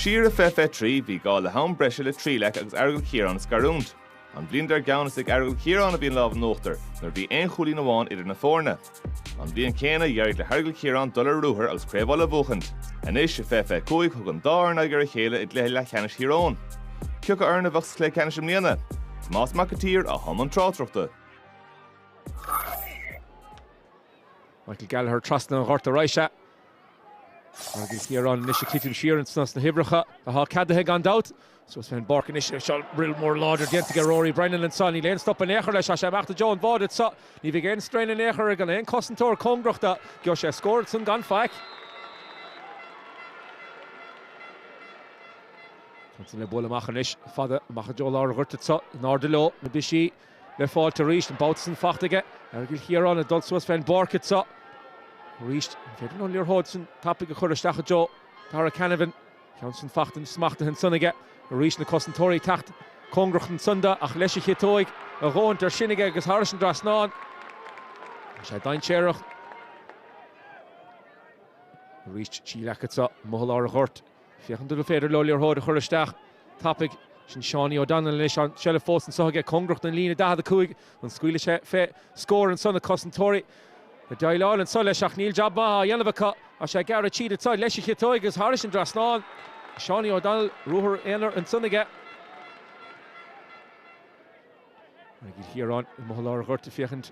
Siar a fefe trí bhí gá le ham breise le Trí Leac agus Aireagal Chiaráin scarúnt. An bblion dar gceannas ag Aireagal Chiaráin a bhíon lámh nóachtar, nar bhí aon chulainn amháin idir na fórne. An bblion céanna dhearg le Aireagal Chiaráin dul ar rúthar agus craobháil a bhuachant. Anois a fefe cúig thug an dáir gur a chéile i dlé Leathcheannais Chiaráin. Ceocha arna bhachs clé ceannas am líana. Más mac a Tyrone a thom an trátrachta. Michael Gallagher trasna an gharta Reiche. Aireagal Chiaráin níos clitim Ciarán snas na hibricha a há cadathe gan dát. So it's been barking issue shall real more larger get to get Rory Brennan and Sonny Lane stop an echer leis a achta John Vaudet so ni again strain an echer gan ein Costentor Congrachta Gosha scored some gan fac. Constant le bola machanish father Machajol or Gurtsa Nordelo the Bishi le fall to reach and Boutson fachtige Aireagal Chiaráin a dult was fen barket so reached fedin on your Hodson topic a churstacha Joe Tara Canavan Counson fachten smachte hen sonnige Reach na Costentori tacht Congrachten Sunda ach leische toig a roont der sinnige agus harschen drasnaan. Sé dain Chiarach. Reach Trí Leac atsa mohol ar hort. Fiechan du féidir loliar hód a churistach. Tapig sin Seánie O'Donnell leis an selle fós an soge Congracht an lína da cuig an scuile sé fe score an son a Costentori. The Dailal and Solesh Neil Jabba Yanavaka a sé gar cheated side leische toig agus harschen drasnaan. Seánie O'Donnell, Ruher Einar and Sunnige. Aireagal Chiaráin in Mohalar Gurta Fiechant.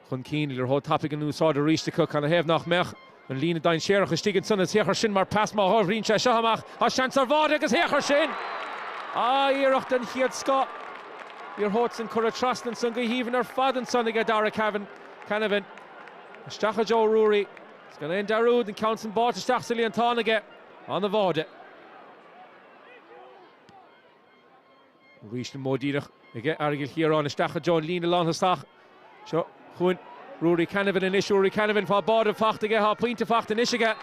Chun Keen, your whole topic and Usar the reach to cook and a have nach mech. And Lina Dain Sherach is Stigan Sun is Hecher Shin Mar Pass Ma Rin Shahamach. A chance of Vardag is Hecher Shin. Irach den Hiat Scott. Your Hots and Curra Trust and Sunga Heaven or Fad and Sunniga Dara Cavan. Canavan. Stacha Joe Rory. It's going to end Darude and Counts and Bart to Stachsili and Tanaga on the Vardag. Reached the Modidach. Again, Aireagal Chiaráin is Stacha John Lean along the Stach. So, Huin, Rory Canavan and Ish, Rory Canavan for Bard of Fachtige, ha point of Facht and Ishiga.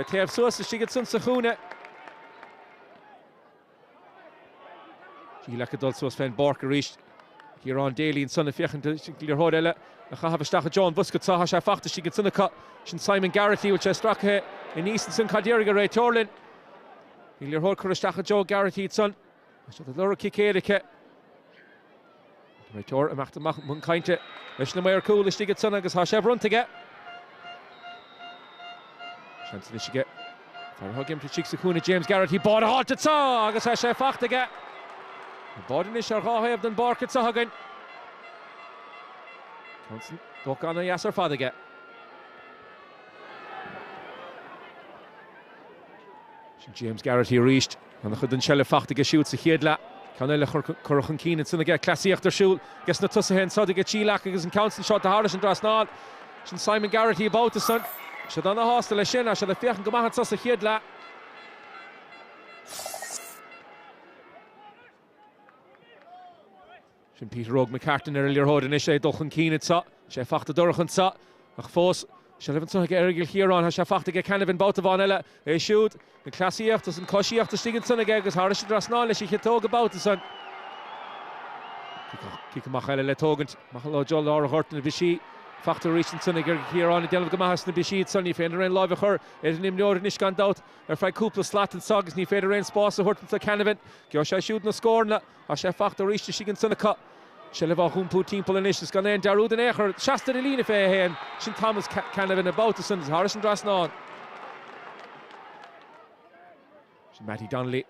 She have Sus, she gets some Sahuna. Trí Leac also was Fen Barker reached Chiaráin Daly and Son of Fiechan to clear Hodella. I have a Stacha John Busket Saha Shafachta, she gets in the cut. Shin Simon Garrity, which I struck her in Easton Sun Cadiriga Ray Torlin. Clear Hod Stacha Joe Garrity, son. So the lower kick here, the right or macht mun kainte leis na mair cool is get son agus ha sé run to get chance to get for hug him to Chicksakuna James Garrett he bought a halt to saw agus ha sé facht to get bought in is ha have done barket so again constant talk on a yasser father get James Garrett he reached and the chudden shell facht to get shoots a hiedla Canella Currachan Keen and Sunniga Classiach der Schul, guess na Tussa hen Sodiga Trí Leac agus an Council shot the Hardish and Drasnal. Shin Simon Garrity about the son. Should on the hostel a Shena, shall the Fiach and Gamahat Tussa Hiedla. Shin Peter Rogue McCartan earlier hold and Ishay Dolchan Keen at Sa, Shefach the Dorchan Sa, Ach Fos. Shall have Sunniga Errigal Chiaráin, has Shefach to get Canavan Boutavanella, a shoot. The Classiach doesn't Koshiach to Stigan Sunniga agus Hardish and Drasnal, she hit Tog about the son. Kika Machele Letogant, Machalo Jol or Horton Vichy, Factor Recent Sunniger here on the Del of Gamahas and Vichy, Sunny Fender and Live her, Edin Nord Nishkan Doubt, or Fry Kupla Slat and Sogs, Ni Feder and Sposs, Horton to Canavan, Gosha shooting a score, Asha Factor Reach to Shigan Sunnica, Sheleva Humpu Team Polinish is gone in, Darud and Echer, Shasta the Lina Fahan, Shin Thomas Canavan about the Sun, Harrison Drasnall. Matty Donnelly.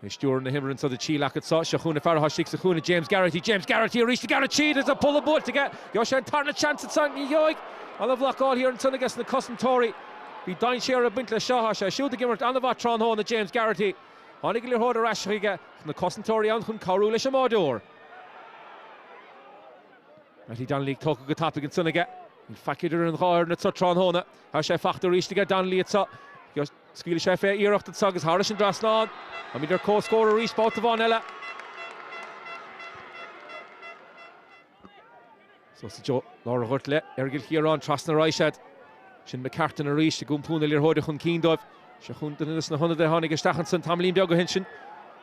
Stuart the himmerance of the Trí Leac at Saw, Shachuna Farah Shikshachuna, James Garrity reached the Garrett cheat as a pull of boat to get Yosha and Tarna chance at Sanky Yoig. I love luck all here in Sunnigas and the Costentori. Be Dain Share of Bintla Shahasha, shoot the Gimmert Anavat Tron Hone, the James Garrity. Honigler Hoder Ashriga from the Costentori on Karu Lishamador. Matty Donnelly talk a good topic in Sunniga. In fact, you're in the Hard and it's a Tron Hone. Hasha Factor reached to get Donnelly at Saw. Scuile sé fé iirecht an sagus Harris an Drasnán. A mi der co-scorer reach both of Ella. So it's Joe Laura Hurtle, Aireagal Chiaráin, Trasna Reichad. Shin McCartan a reach, the Gumpuna Lir Hode Chun Keendov. Shachuntan in this na Hunna de Honig Stachanson, Tamlin Biogo Hinshin.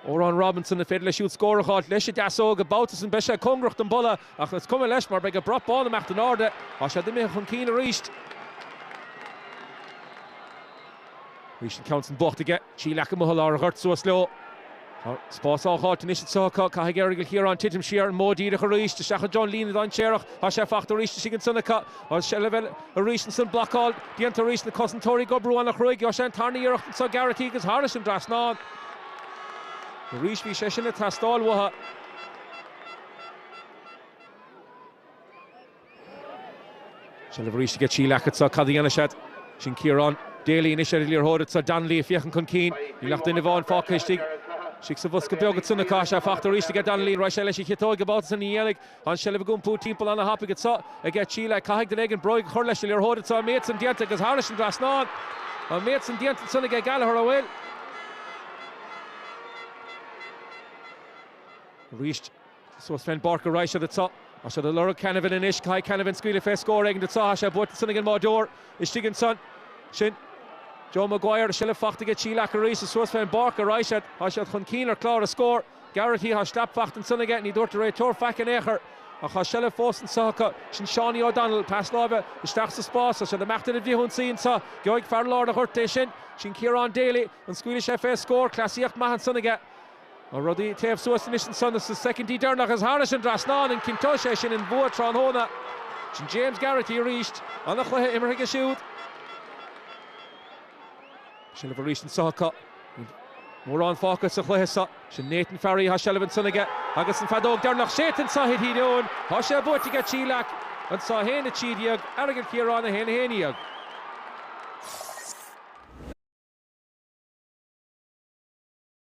Oran Robinson, the Fedle shoot scorer hot. Leshe Dasog, Bautis and Besha Congracht and Bulla. Ach, it's coming Leshmar, beg a brought ball in Macht and Order. Asha de Mech Chun Keen reached. Ríis an count an bocht aige. Trí Leac mo lá a ghart so sló. Spás ááit in isise tá cai Aireagal Chiaráin titim siar an módí a Ríis de secha John Lína dain Chearach a sé facht a Ríis sig an sunnacha a se level a Ríis an sun blackáil dianta Ríis na cosantóí gobrú an a chruig a sé an tarnaíirecht sa Garrett agus Harris an drasná. Ríis bhí sé sinna tastáil watha. Se le Ríis get Trí Leac sa cadíana set sin Ciarán Daly in isise líor hóid sa Danlí fiochan chun cín í lecht in bháin fácaistigh. Sig sa bhosca beagad sunna cáise facht a Ríis get Danlí roiis sé leis chitóid gobáta san íanaigh an se le gúmpú timppla anna happa sa a get Trí Leac caiigh den éigen broig chur leis líor hóid sa méid san dianta agus Harris an drasná. An méid san dianta sunna get Gallagher a bhfuil. Ríis so Sven Barker roiis at sa a se le Laura Canavan in ish cai Canavan scuile fé scór éigen de sa se buit sunna gan mádór is tigan son sin Joe Maguire se le fachta get Trí Leac a Ríis so Sven Barker roiis at a se chun cín ar clár a scór Garrett hí ha slap facht an sunna get ní dúirt a ré tor feic an éair a cha se le fós an sacha sin Seánie O'Donnell pas lábe isteach sa spás a se le meachtain a bhíhún sín sa geoig fear lár a chuirté sin Ciarán Daly an scuile sé fé scór clasíocht maithan sunna get a rudí taobh suas in isise sunna sa secondí dernach as Harris an drasná in cintó sé sin in bua tránhóna sin James Garrett í ríist anna chutha immerthaige siúd. Se le Ríis an sacha mór an fácas sa chluithe sa sin Nathan Ferry ha se le an sunna get agus an fadóg dernach sétan sa hid hídeón ha se buit get Trí Leac an sa héna tídiag Aireagal Chiaráin a héna héniag.